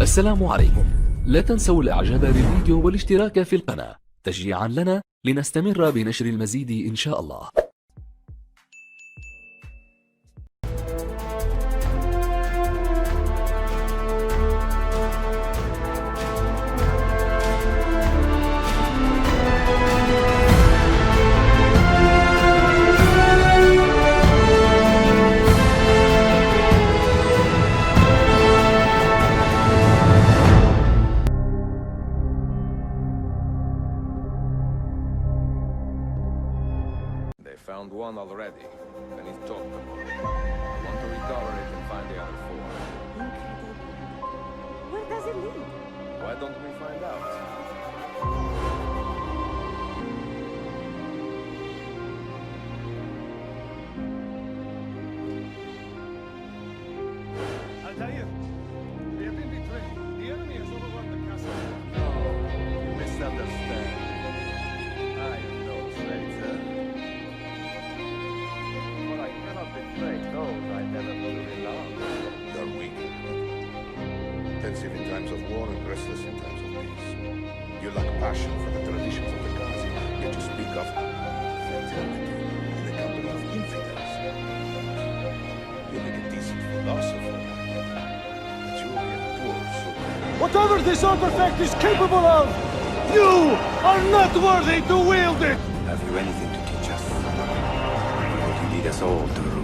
السلام عليكم. لا تنسوا الاعجاب بالفيديو والاشتراك في القناة تشجيعا لنا لنستمر بنشر المزيد ان شاء الله. Found one already, and he's talked about it. Want to recover it and find the other four. Incredible. Where does it lead? Why don't we find out? Altair, we have been betrayed. The enemy has overrun the castle. No, you misunderstand. I am no traitor. But I cannot betray those I never truly loved. You're weak. Pensive in times of war and restless in times of peace. You lack passion for the traditions of the gods, yet you speak of fraternity in the company of infidels. You're like a decent philosopher, but you will be a poor soul. Whatever this artifact is capable of, you are not worthy to wield it! Have you anything to teach us? Or do you lead us all to ruin?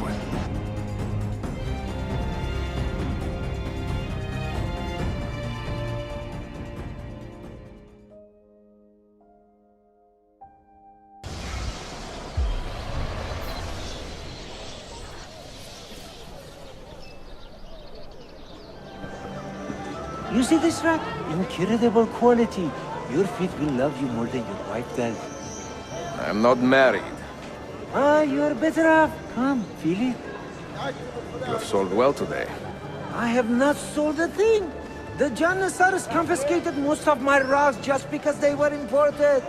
You see this rack? Incredible quality. Your feet will love you more than your wife does. I'm not married. You're better off. Come, feel it. You have sold well today. I have not sold a thing. The Janissaries confiscated most of my rocks just because they were imported.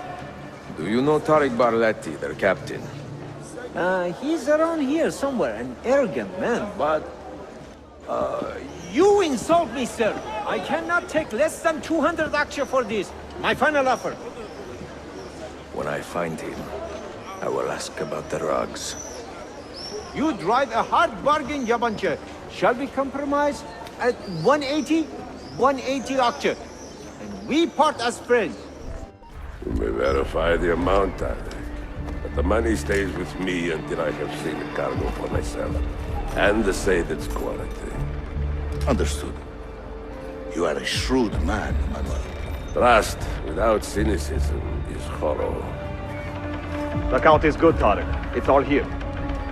Do you know Tariq Barletti, their captain? He's around here somewhere, an arrogant man, but... you insult me, sir. I cannot take less than 200 aksha for this. My final offer. When I find him, I will ask about the rugs. You drive a hard bargain, Yabanche. Shall we compromise at 180? 180 aksha. And we part as friends. You may verify the amount, Tariq. But the money stays with me until I have seen the cargo for myself. And to say that's quality. Understood. You are a shrewd man, Manuel. Trust without cynicism is hollow. The count is good, Tariq. It's all here.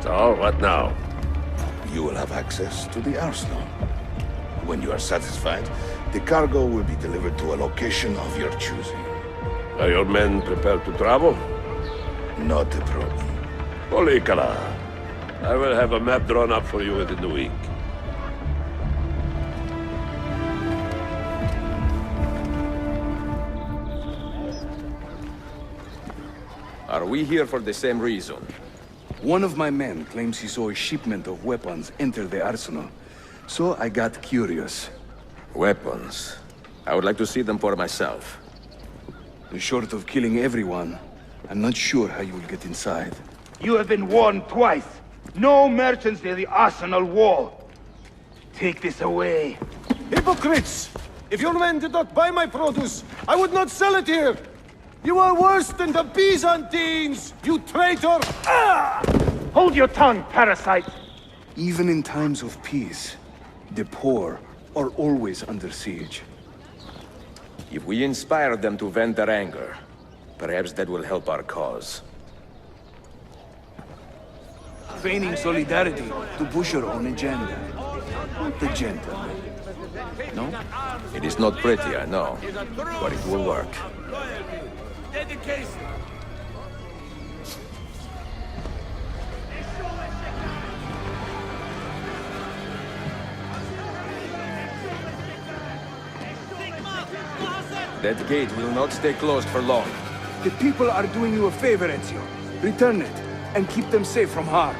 So, what now? You will have access to the arsenal. When you are satisfied, the cargo will be delivered to a location of your choosing. Are your men prepared to travel? Not a problem. Polikala. I will have a map drawn up for you within the week. Are we here for the same reason? One of my men claims he saw a shipment of weapons enter the arsenal. So I got curious. Weapons. I would like to see them for myself. Short of killing everyone, I'm not sure how you will get inside. You have been warned twice. No merchants near the arsenal wall. Take this away. Hypocrites! If your men did not buy my produce, I would not sell it here! You are worse than the Byzantines, you traitor! Hold your tongue, parasite! Even in times of peace, the poor are always under siege. If we inspire them to vent their anger, perhaps that will help our cause. Feigning solidarity to push your own agenda. Not the gentleman. No? It is not pretty, I know, but it will work. Dedication! That gate will not stay closed for long. The people are doing you a favor, Ezio. Return it, and keep them safe from harm.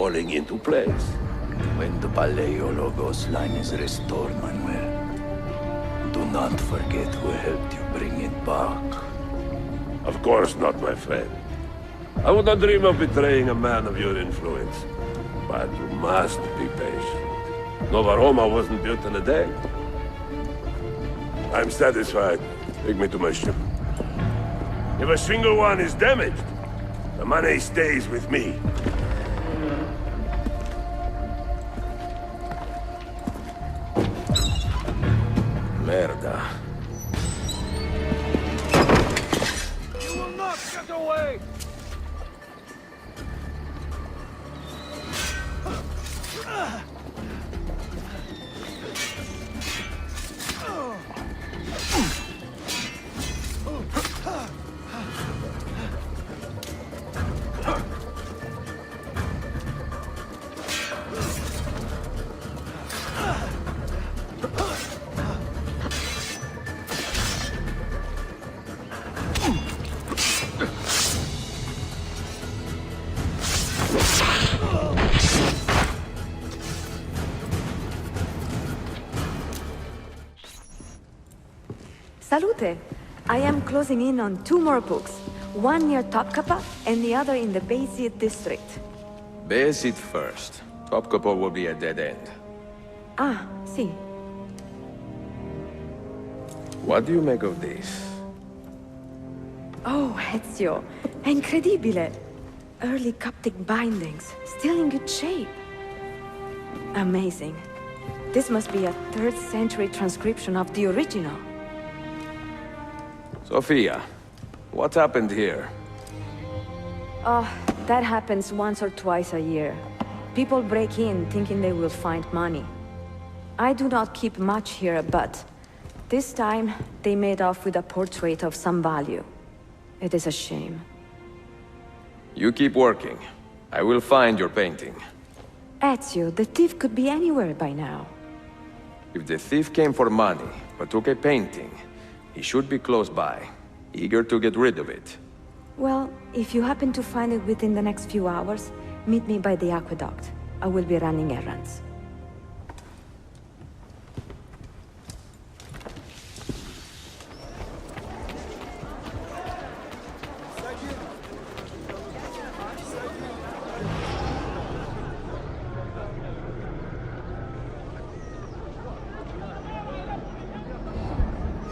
falling into place. When the Paleologos line is restored, Manuel, do not forget who helped you bring it back. Of course not, my friend. I would not dream of betraying a man of your influence. But you must be patient. Nova Roma wasn't built in a day. I'm satisfied. Take me to my ship. If a single one is damaged, the money stays with me. Merda. You will not get away! Salute! I am closing in on 2 more books. One near Topkapı and the other in the Beyazıt district. Beyazıt first. Topkapı will be a dead end. Ah, see. What do you make of this? Oh, Ezio. Incredibile. Early Coptic bindings, still in good shape. Amazing. This must be a 3rd century transcription of the original. Sophia, what happened here? Oh, that happens once or twice a year. People break in thinking they will find money. I do not keep much here, but this time they made off with a portrait of some value. It is a shame. You keep working. I will find your painting. Ezio, the thief could be anywhere by now. If the thief came for money, but took a painting, he should be close by, eager to get rid of it. Well, if you happen to find it within the next few hours, meet me by the aqueduct. I will be running errands.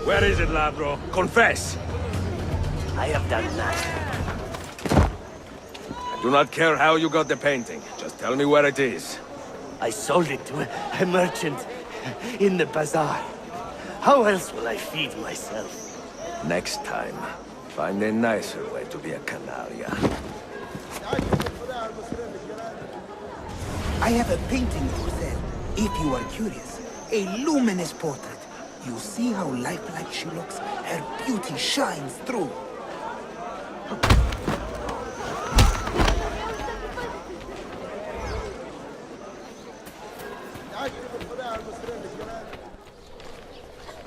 Where is it, Ladro? Confess! I have done nothing. I do not care how you got the painting. Just tell me where it is. I sold it to a merchant in the bazaar. How else will I feed myself? Next time, find a nicer way to be a canaria. I have a painting for sale, if you are curious. A luminous portrait. You see how lifelike she looks? Her beauty shines through.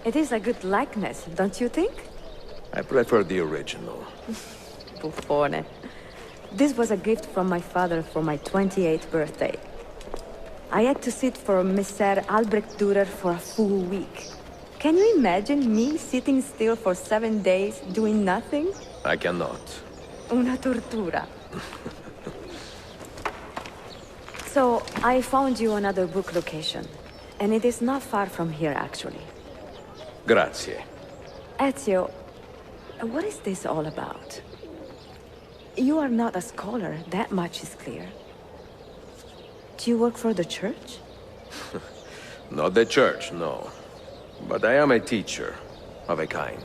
It is a good likeness, don't you think? I prefer the original. Buffone. This was a gift from my father for my 28th birthday. I had to sit for Messer Albrecht Dürer for a full week. Can you imagine me sitting still for 7 days, doing nothing? I cannot. Una tortura. So, I found you another book location. And it is not far from here, actually. Grazie. Ezio, what is this all about? You are not a scholar, that much is clear. Do you work for the church? Not the church, no. But I am a teacher, of a kind.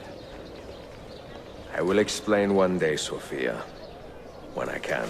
I will explain one day, Sophia, when I can.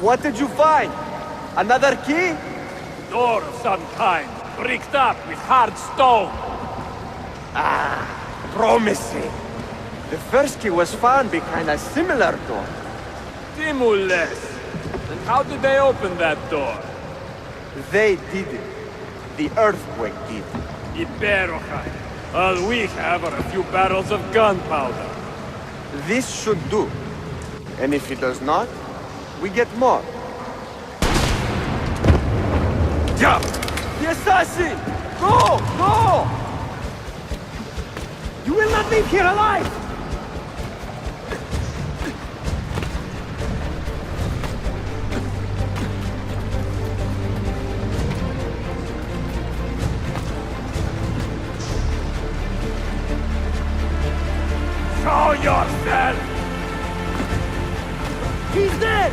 What did you find? Another key? Door of some kind, bricked up with hard stone. Promising. The first key was found behind a similar door. Stimulus. And how did they open that door? They didn't. The earthquake did. Iberochai. All we have are a few barrels of gunpowder. This should do. And if it does not, we get more. Jump! The assassin! Go! Go! You will not leave here alive! Show yourself! He's dead!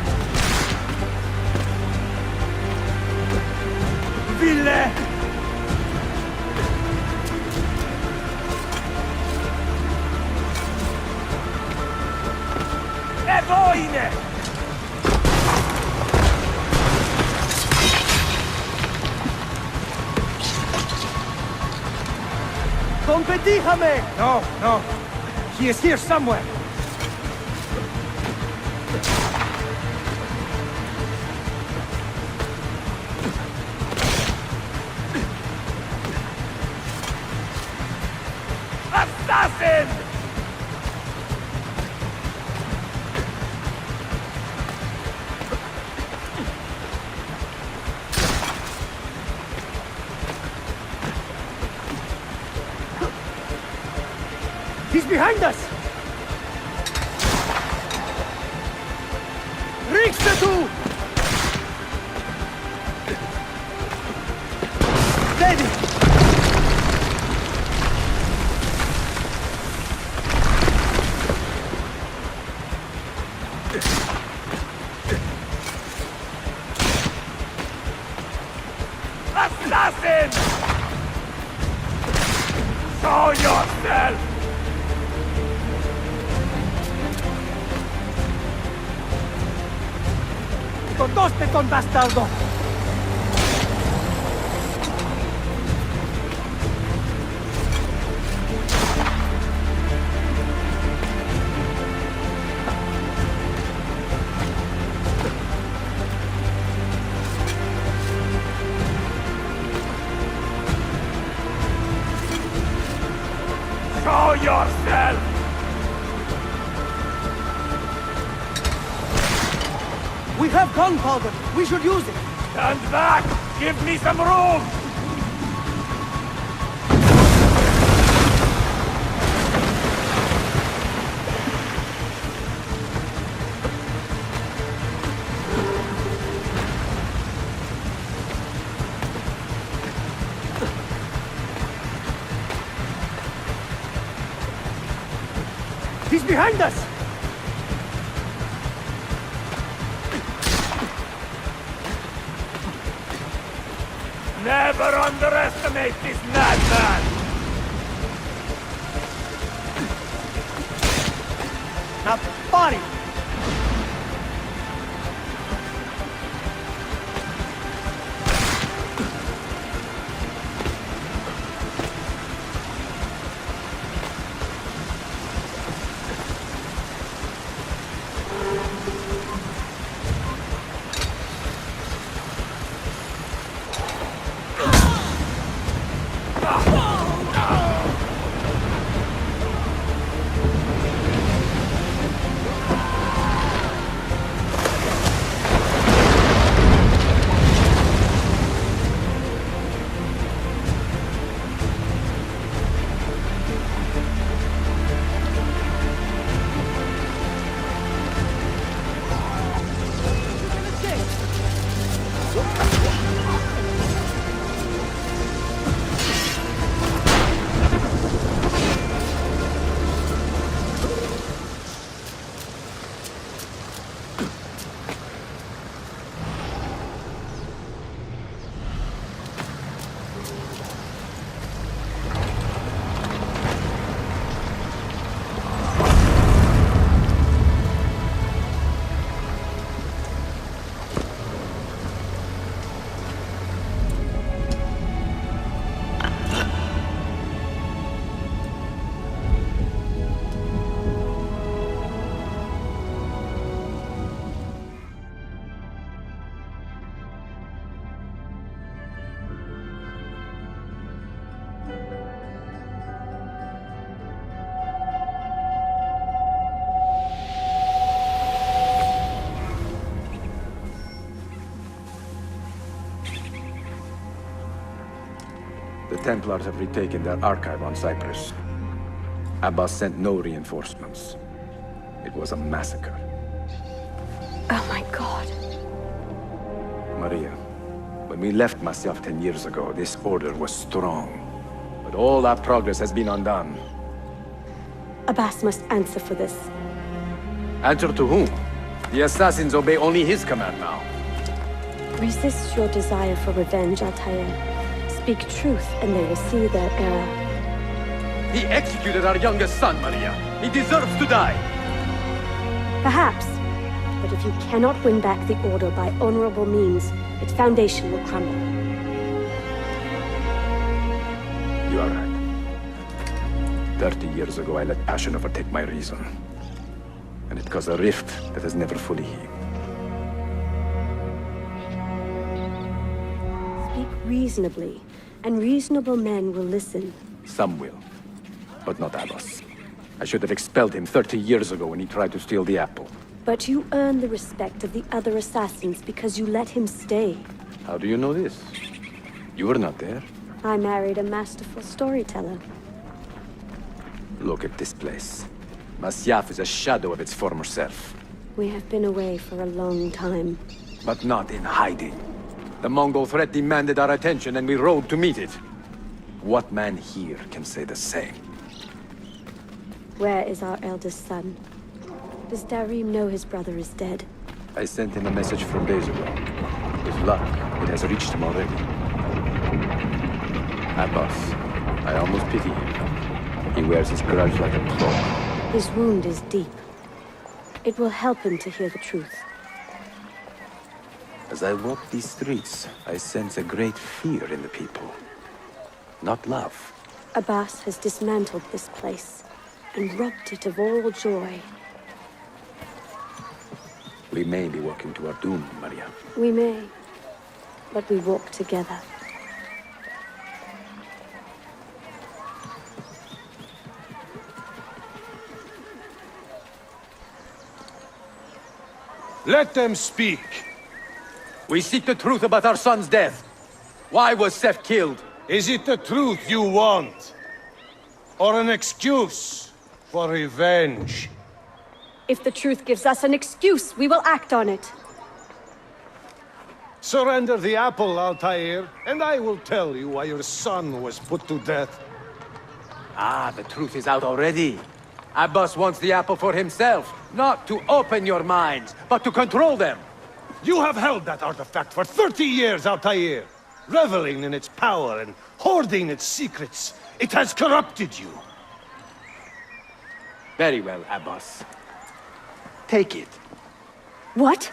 Villain! Evoine! Compedíjame! No, no. He is here somewhere. Assassin! He's behind us! Rixatu! Steady! Assassin! Show yourself! ¡Condoste con bastardo! Show yourself! We have gunpowder! We should use it! Stand back! Give me some room! He's behind us! Never underestimate this madman! Now, body! The Templars have retaken their archive on Cyprus. Abbas sent no reinforcements. It was a massacre. Oh my God. Maria, when we left Masyaf 10 years ago, this order was strong. But all our progress has been undone. Abbas must answer for this. Answer to whom? The assassins obey only his command now. Resist your desire for revenge, Altair. Speak truth, and they will see their error. He executed our youngest son, Maria. He deserves to die. Perhaps. But if you cannot win back the Order by honorable means, its foundation will crumble. You are right. 30 years ago, I let passion overtake my reason. And it caused a rift that has never fully healed. Speak reasonably, and reasonable men will listen. Some will, but not Abbas. I should have expelled him 30 years ago when he tried to steal the apple. But you earned the respect of the other assassins because you let him stay. How do you know this? You were not there. I married a masterful storyteller. Look at this place. Masyaf is a shadow of its former self. We have been away for a long time. But not in hiding. The Mongol threat demanded our attention and we rode to meet it. What man here can say the same? Where is our eldest son? Does Darim know his brother is dead? I sent him a message from days ago. With luck, it has reached him already. Abbas, I almost pity him. He wears his grudge like a cloak. His wound is deep. It will help him to hear the truth. As I walk these streets, I sense a great fear in the people. Not love. Abbas has dismantled this place and robbed it of all joy. We may be walking to our doom, Maria. We may, but we walk together. Let them speak. We seek the truth about our son's death. Why was Seth killed? Is it the truth you want? Or an excuse for revenge? If the truth gives us an excuse, we will act on it. Surrender the apple, Altair, and I will tell you why your son was put to death. Ah, the truth is out already. Abbas wants the apple for himself, not to open your minds, but to control them. You have held that artifact for 30 years, Altair, reveling in its power and hoarding its secrets. It has corrupted you. Very well, Abbas. Take it. What?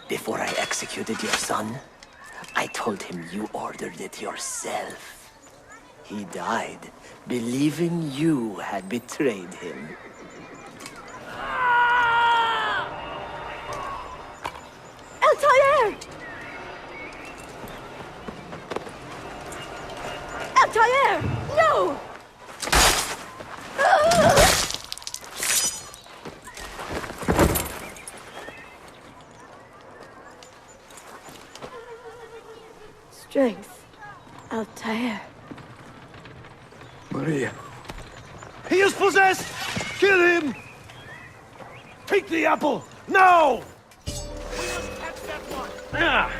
Before I executed your son, I told him you ordered it yourself. He died, believing you had betrayed him. Altair! Altair! No! Strength. Altair. Maria. He is possessed! Kill him! Take the apple, now! We must catch that one! Now!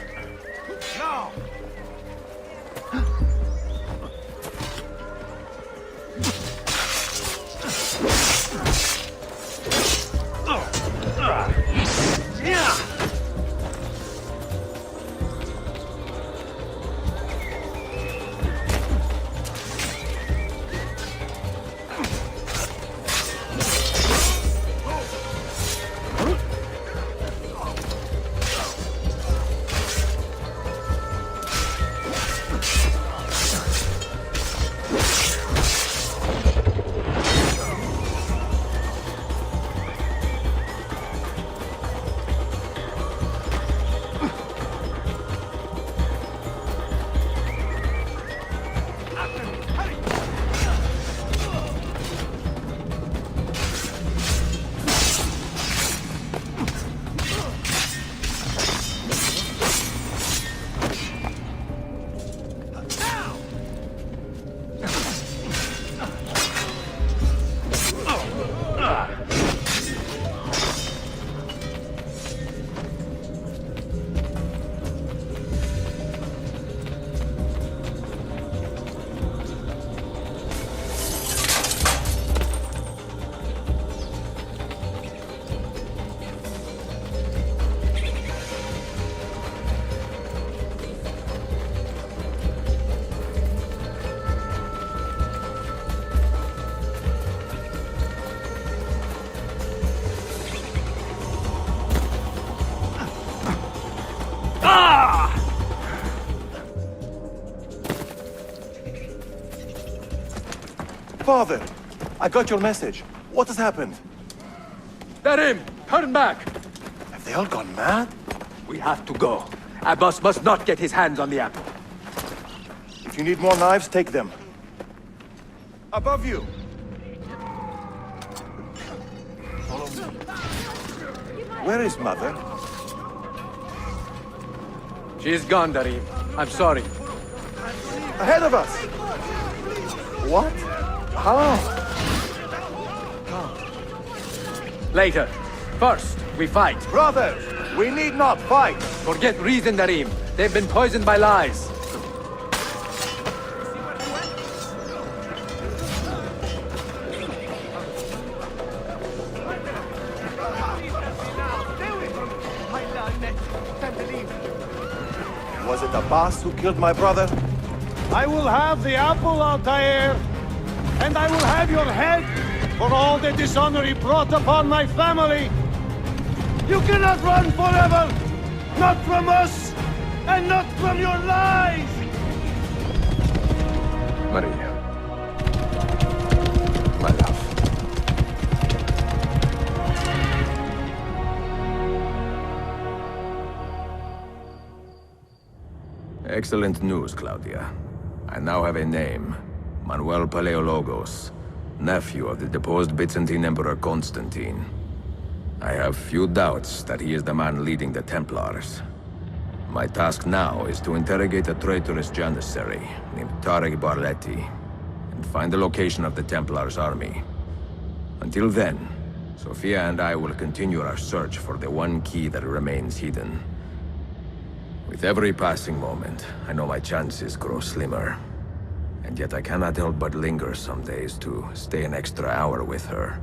Father, I got your message. What has happened? Darim, turn back! Have they all gone mad? We have to go. Abbas must not get his hands on the apple. If you need more knives, take them. Above you. Follow me. Where is Mother? She's gone, Darim. I'm sorry. Ahead of us! What? How? Later. First, we fight. Brothers, we need not fight. Forget reason, Darim. They've been poisoned by lies. Was it Abbas who killed my brother? I will have the apple, Altair, and I will have your head for all the dishonor he brought upon my family. You cannot run forever, not from us, and not from your lies! Maria. My love. Excellent news, Claudia. I now have a name. Manuel Paleologos, nephew of the deposed Byzantine Emperor Constantine. I have few doubts that he is the man leading the Templars. My task now is to interrogate a traitorous janissary named Tarek Barletti and find the location of the Templars' army. Until then, Sophia and I will continue our search for the one key that remains hidden. With every passing moment, I know my chances grow slimmer. And yet I cannot help but linger some days to stay an extra hour with her.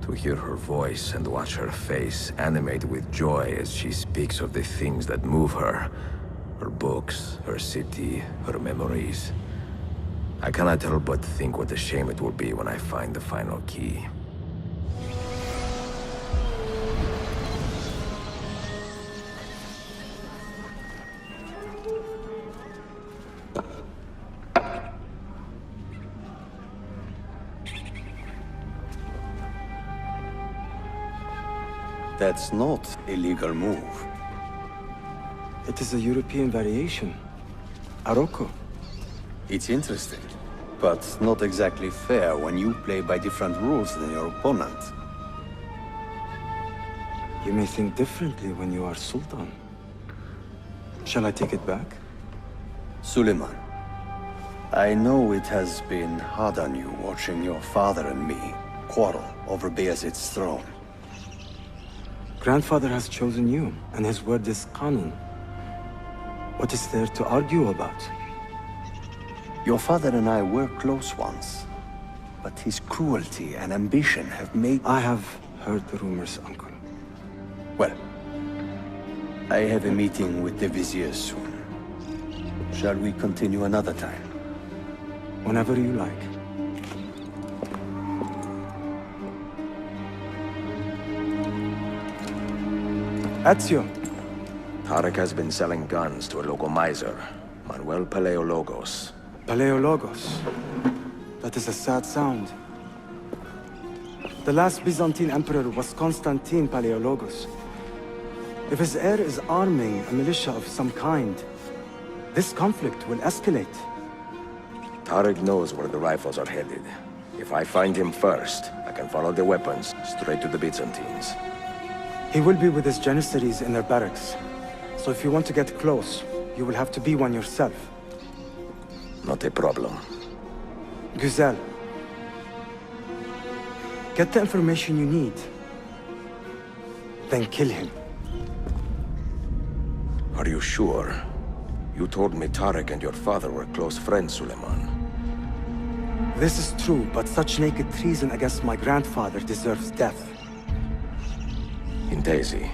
To hear her voice and watch her face animate with joy as she speaks of the things that move her. Her books, her city, her memories. I cannot help but think what a shame it will be when I find the final key. That's not a legal move. It is a European variation. Aroko. It's interesting, but not exactly fair when you play by different rules than your opponent. You may think differently when you are Sultan. Shall I take it back? Suleiman, I know it has been hard on you watching your father and me quarrel over Bayezid's throne. Grandfather has chosen you, and his word is Qanun. What is there to argue about? Your father and I were close once, but his cruelty and ambition have made... I have heard the rumors, Uncle. Well, I have a meeting with the Vizier soon. Shall we continue another time? Whenever you like. Ezio. Tarek has been selling guns to a local miser, Manuel Paleologos. Paleologos. That is a sad sound. The last Byzantine emperor was Constantine Paleologos. If his heir is arming a militia of some kind, this conflict will escalate. Tarek knows where the rifles are headed. If I find him first, I can follow the weapons straight to the Byzantines. He will be with his janissaries in their barracks. So if you want to get close, you will have to be one yourself. Not a problem. Güzel. Get the information you need. Then kill him. Are you sure? You told me Tarek and your father were close friends, Suleiman. This is true, but such naked treason against my grandfather deserves death. In Daisy.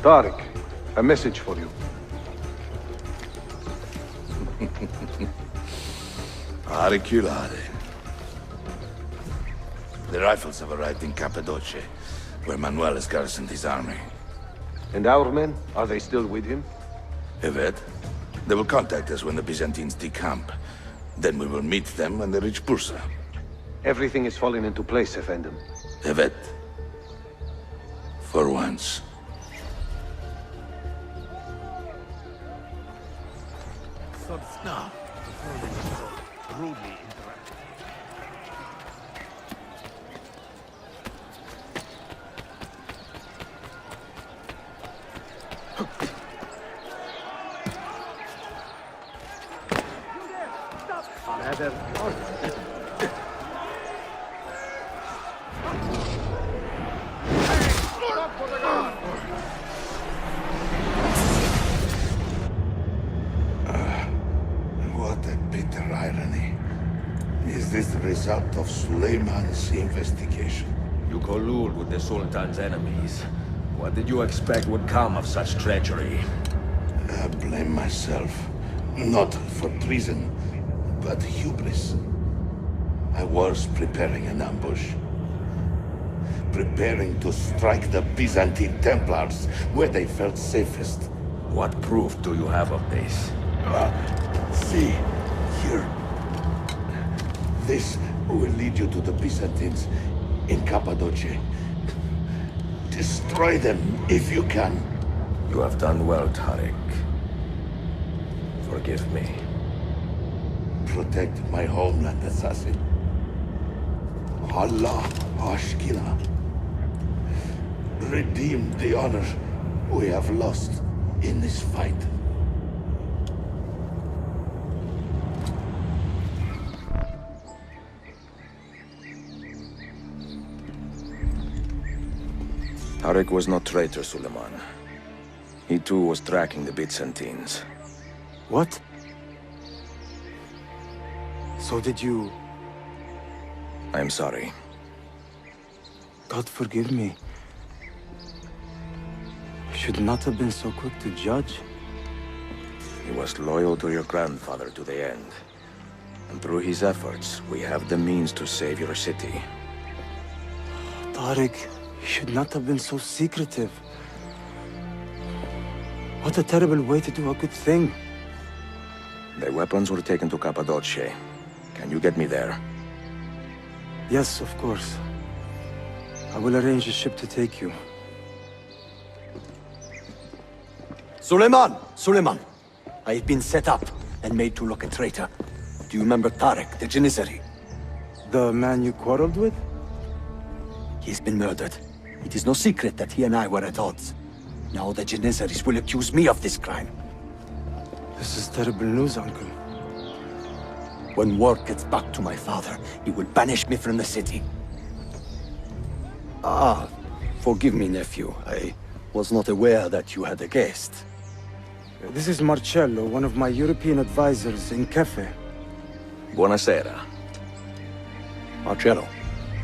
Tarek, a message for you. Auriculare. The rifles have arrived in Cappadocia, where Manuel has garrisoned his army. And our men? Are they still with him? Evet. They will contact us when the Byzantines decamp. Then we will meet them when they reach Bursa. Everything is falling into place, Effendim. Evet. For once. Now, rudely interrupted. What a bitter irony. Is this the result of Suleiman's investigation? You collude with the Sultan's enemies. What did you expect would come of such treachery? I blame myself. Not for treason, but hubris. I was preparing an ambush. Preparing to strike the Byzantine Templars where they felt safest. What proof do you have of this? See, here. This will lead you to the Byzantines in Cappadocia. Destroy them if you can. You have done well, Tariq. Forgive me. Protect my homeland, assassin. Allah Ashkina. Redeem the honor we have lost in this fight. Tariq was no traitor, Suleiman. He too was tracking the Byzantines. What? So did you... I'm sorry. God forgive me. I should not have been so quick to judge. He was loyal to your grandfather to the end. And through his efforts, we have the means to save your city. Tariq, you should not have been so secretive. What a terrible way to do a good thing. The weapons were taken to Cappadocia. Can you get me there? Yes, of course. I will arrange a ship to take you. Suleiman! Suleiman! I have been set up and made to look a traitor. Do you remember Tariq, the Janissary? The man you quarreled with? He's been murdered. It is no secret that he and I were at odds. Now the Janissaries will accuse me of this crime. This is terrible news, Uncle. When word gets back to my father, he will banish me from the city. Ah, forgive me, nephew. I was not aware that you had a guest. This is Marcello, one of my European advisors in Cafe. Buonasera. Marcello,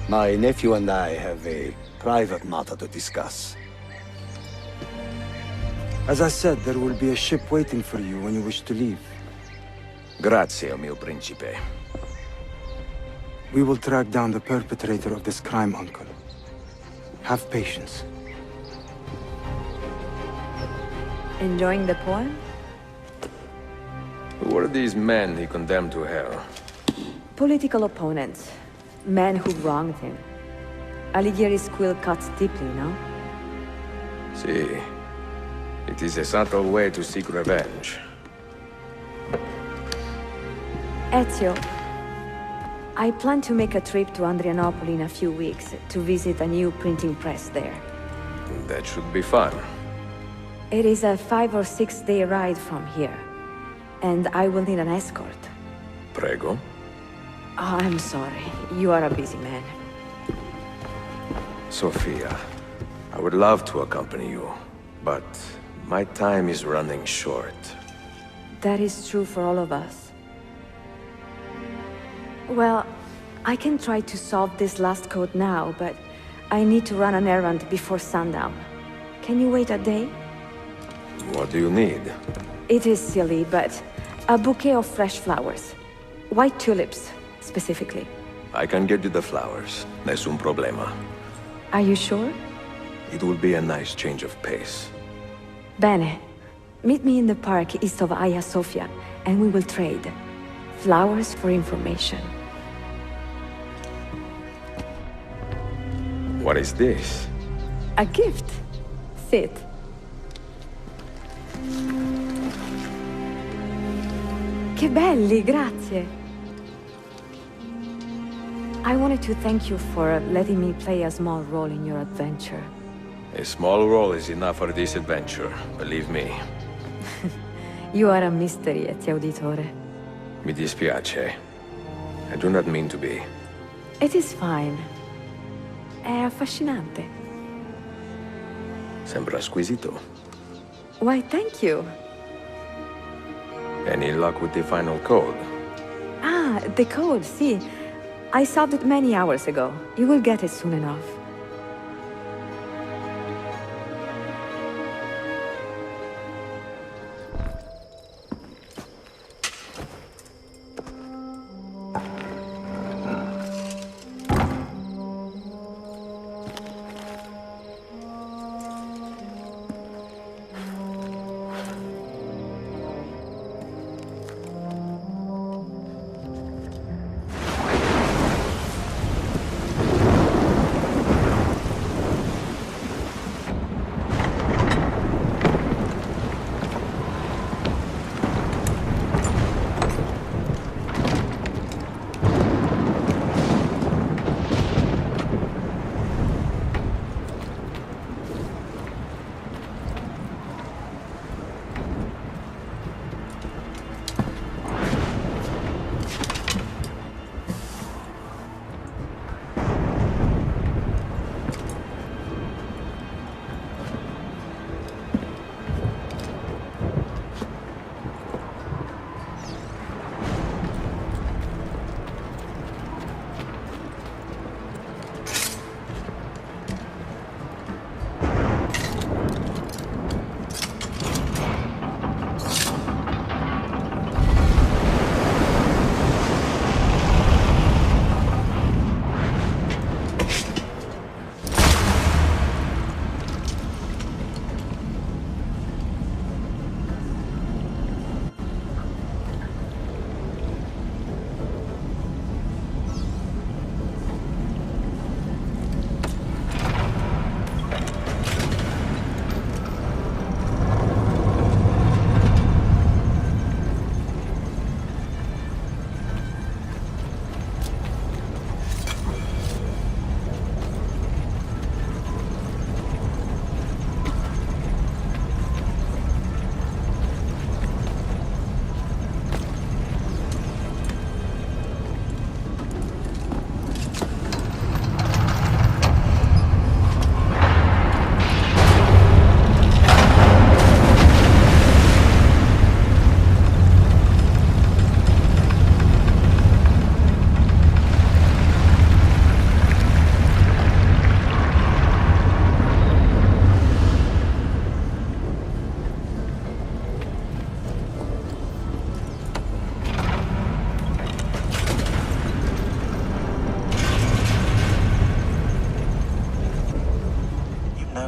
my nephew and I have a private matter to discuss. As I said, there will be a ship waiting for you when you wish to leave. Grazie, mio principe. We will track down the perpetrator of this crime, Uncle. Have patience. Enjoying the poem? Who were these men he condemned to hell? Political opponents. Men who wronged him. Alighieri's quill cuts deeply, no? See, it is a subtle way to seek revenge. Ezio, I plan to make a trip to Andrianople in a few weeks to visit a new printing press there. That should be fun. It is a 5 or 6 day ride from here, and I will need an escort. Prego. Oh, I'm sorry. You are a busy man. Sophia, I would love to accompany you, but my time is running short. That is true for all of us. Well, I can try to solve this last code now, but I need to run an errand before sundown. Can you wait a day? What do you need? It is silly, but a bouquet of fresh flowers. White tulips, specifically. I can get you the flowers. Nessun problema. Are you sure? It will be a nice change of pace. Bene. Meet me in the park east of Hagia Sophia, and we will trade. Flowers for information. What is this? A gift. Sit. Che belli, grazie. I wanted to thank you for letting me play a small role in your adventure. A small role is enough for this adventure, believe me. You are a mystery, auditore. Mi dispiace. I do not mean to be. It is fine. È affascinante. Sembra squisito. Why, thank you. Any luck with the final code? Ah, the code, see. I solved it many hours ago. You will get it soon enough.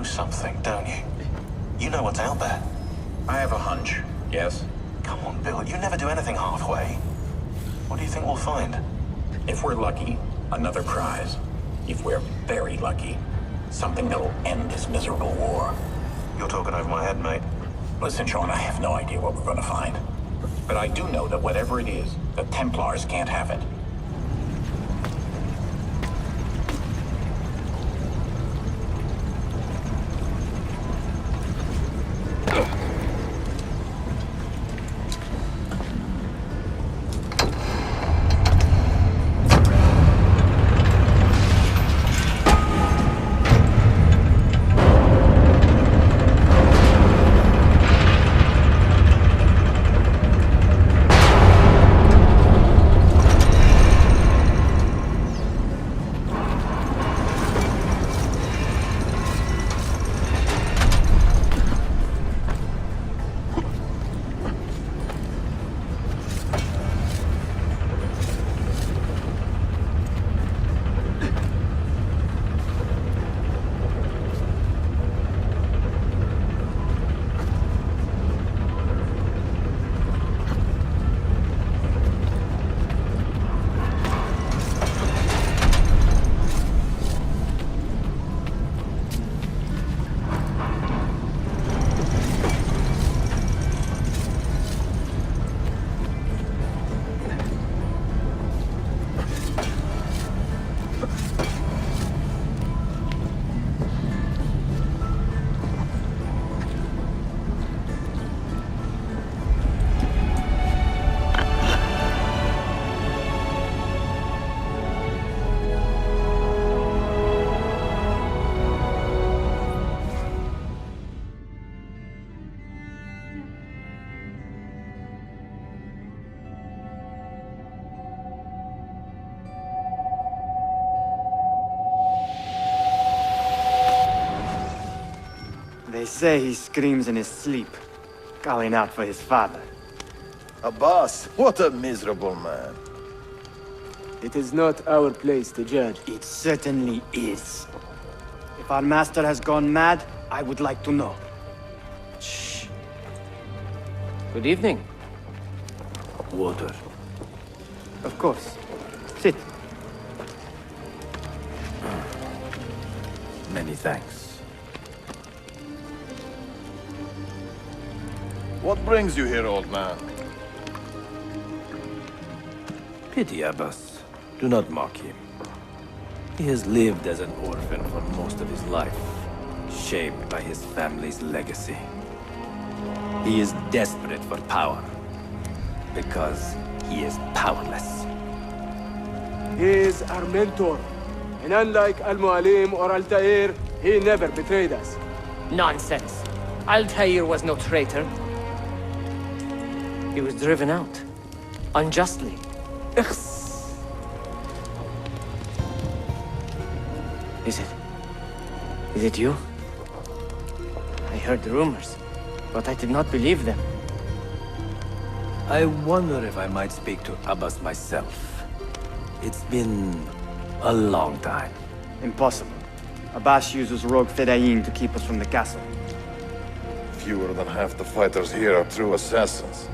Something, don't you? You know what's out there. I have a hunch, yes? Come on, Bill, you never do anything halfway. What do you think we'll find? If we're lucky, another prize. If we're very lucky, something that'll end this miserable war. You're talking over my head, mate. Listen, Sean, I have no idea what we're gonna find. But I do know that whatever it is, the Templars can't have it. say he screams in his sleep, calling out for his father. Abbas, what a miserable man. It is not our place to judge. It certainly is. If our master has gone mad, I would like to know. Shh. Good evening. Water. Of course. Sit. Many thanks. What brings you here, old man? Pity Abbas. Do not mock him. He has lived as an orphan for most of his life, shaped by his family's legacy. He is desperate for power, because he is powerless. He is our mentor. And unlike Al-Mualim or Altair, he never betrayed us. Nonsense. Altair was no traitor. He was driven out. Unjustly. Is it you? I heard the rumors, but I did not believe them. I wonder if I might speak to Abbas myself. It's been a long time. Impossible. Abbas uses rogue Fedayeen to keep us from the castle. Fewer than half the fighters here are true assassins.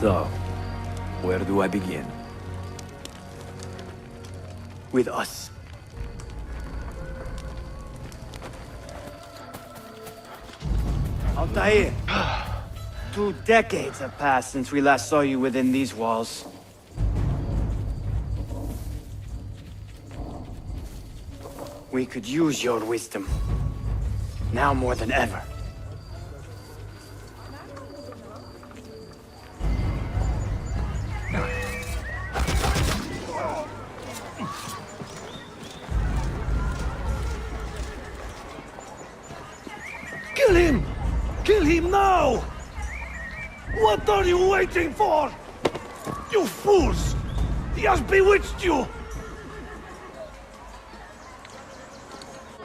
So, where do I begin? With us. Altair! 2 decades have passed since we last saw you within these walls. We could use your wisdom. Now more than ever. Kill him! Kill him now! What are you waiting for? You fools! He has bewitched you!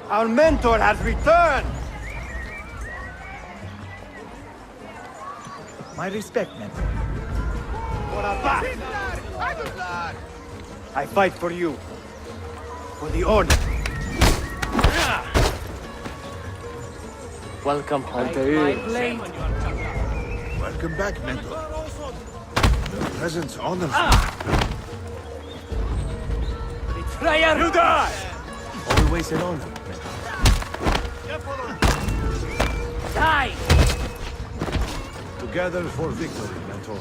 Our mentor has returned! My respect, mentor. For Abbas! I fight for you. For the Order. Welcome home. Welcome back, mentor. Your presence honors me. Betrayer! You die! Always an honor. Die! Together for victory, mentor.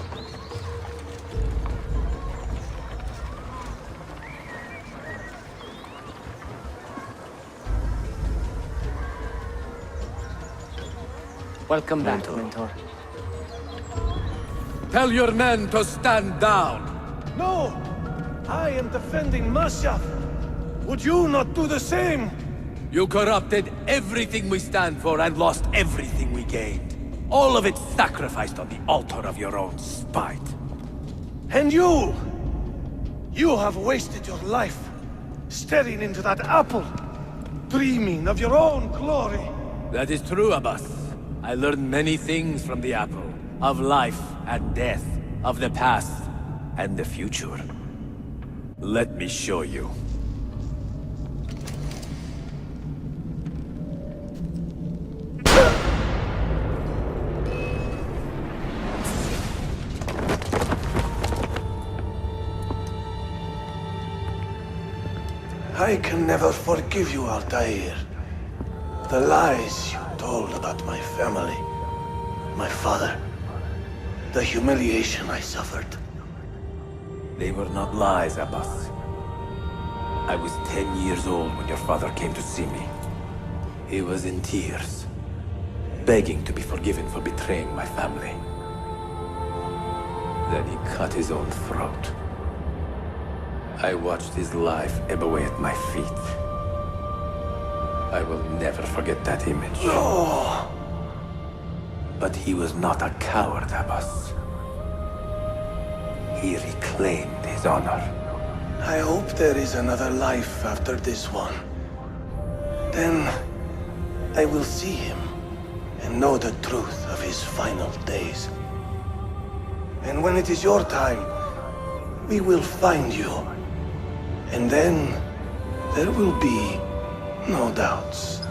Welcome back, mentor. Tell your men to stand down. No! I am defending Masha. Would you not do the same? You corrupted everything we stand for and lost everything we gained. All of it sacrificed on the altar of your own spite. And you! You have wasted your life, staring into that apple, dreaming of your own glory. That is true, Abbas. I learned many things from the apple. Of life and death. Of the past and the future. Let me show you. I can never forgive you, Altair. The lies you told about my family, my father, the humiliation I suffered. They were not lies, Abbas. I was 10 years old when your father came to see me. He was in tears, begging to be forgiven for betraying my family. Then he cut his own throat. I watched his life ebb away at my feet. I will never forget that image. No! But he was not a coward, Abbas. He reclaimed his honor. I hope there is another life after this one. Then, I will see him and know the truth of his final days. And when it is your time, we will find you. And then there will be no doubts.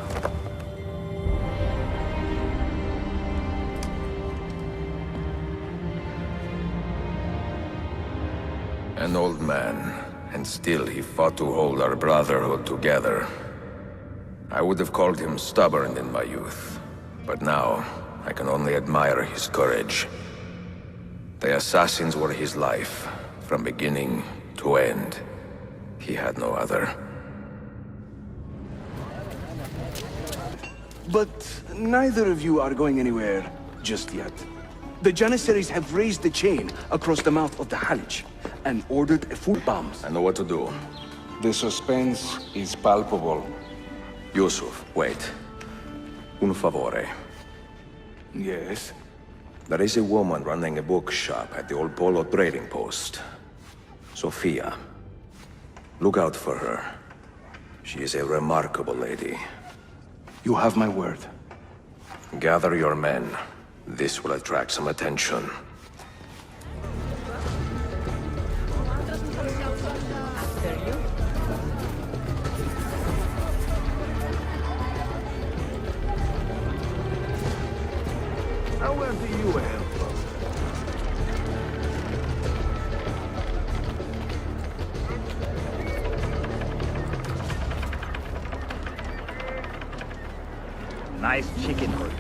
An old man, and still he fought to hold our brotherhood together. I would have called him stubborn in my youth, but now I can only admire his courage. The assassins were his life, from beginning to end. He had no other. But neither of you are going anywhere just yet. The Janissaries have raised the chain across the mouth of the Halij and ordered a full bombs. I know what to do. The suspense is palpable. Yusuf, wait. Un favore. Yes? There is a woman running a bookshop at the old Polo trading post. Sophia. Look out for her. She is a remarkable lady. You have my word. Gather your men. This will attract some attention. Where do you hail from? Nice chicken hood.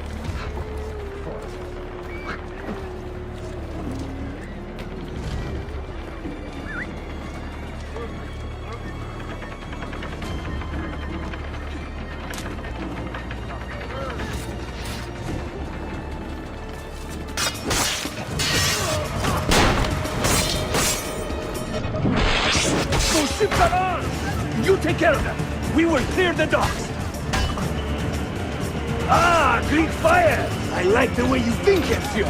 You take care of them. We will clear the docks. Ah, Greek fire! I like the way you think, Ezio.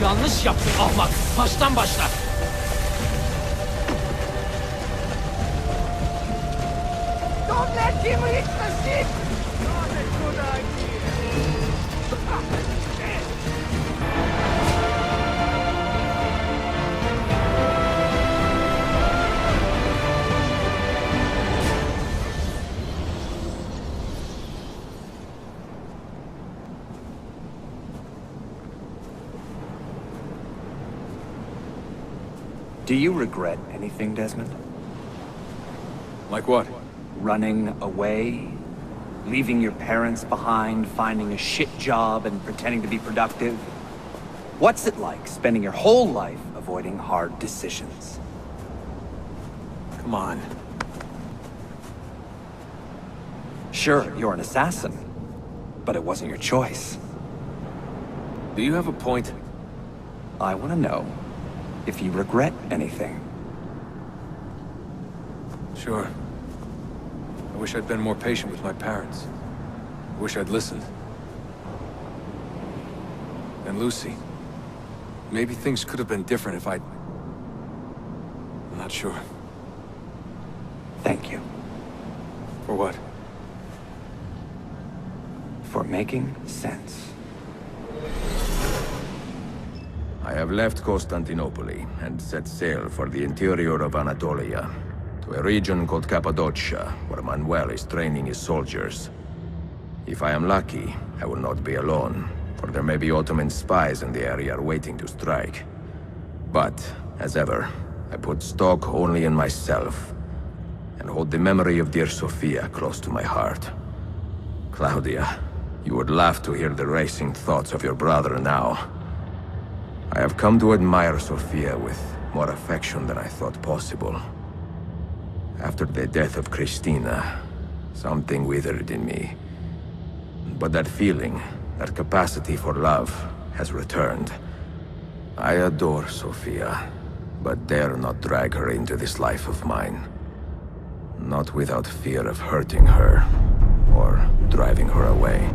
Yanlış yaptın ahmak. Baştan başla. Don't let him reach the ship! Not a good idea. Do you regret anything, Desmond? Like what? Running away? Leaving your parents behind, finding a shit job, and pretending to be productive? What's it like spending your whole life avoiding hard decisions? Come on. Sure, you're an assassin, but it wasn't your choice. Do you have a point? I want to know if you regret anything. Sure. I wish I'd been more patient with my parents. I wish I'd listened. And Lucy. Maybe things could have been different if I'd... I'm not sure. Thank you. For what? For making sense. I have left Constantinople and set sail for the interior of Anatolia, to a region called Cappadocia, where Manuel is training his soldiers. If I am lucky, I will not be alone, for there may be Ottoman spies in the area waiting to strike. But, as ever, I put stock only in myself, and hold the memory of dear Sophia close to my heart. Claudia, you would laugh to hear the racing thoughts of your brother now. I have come to admire Sophia with more affection than I thought possible. After the death of Christina, something withered in me. But that feeling, that capacity for love, has returned. I adore Sophia, but dare not drag her into this life of mine. Not without fear of hurting her, or driving her away.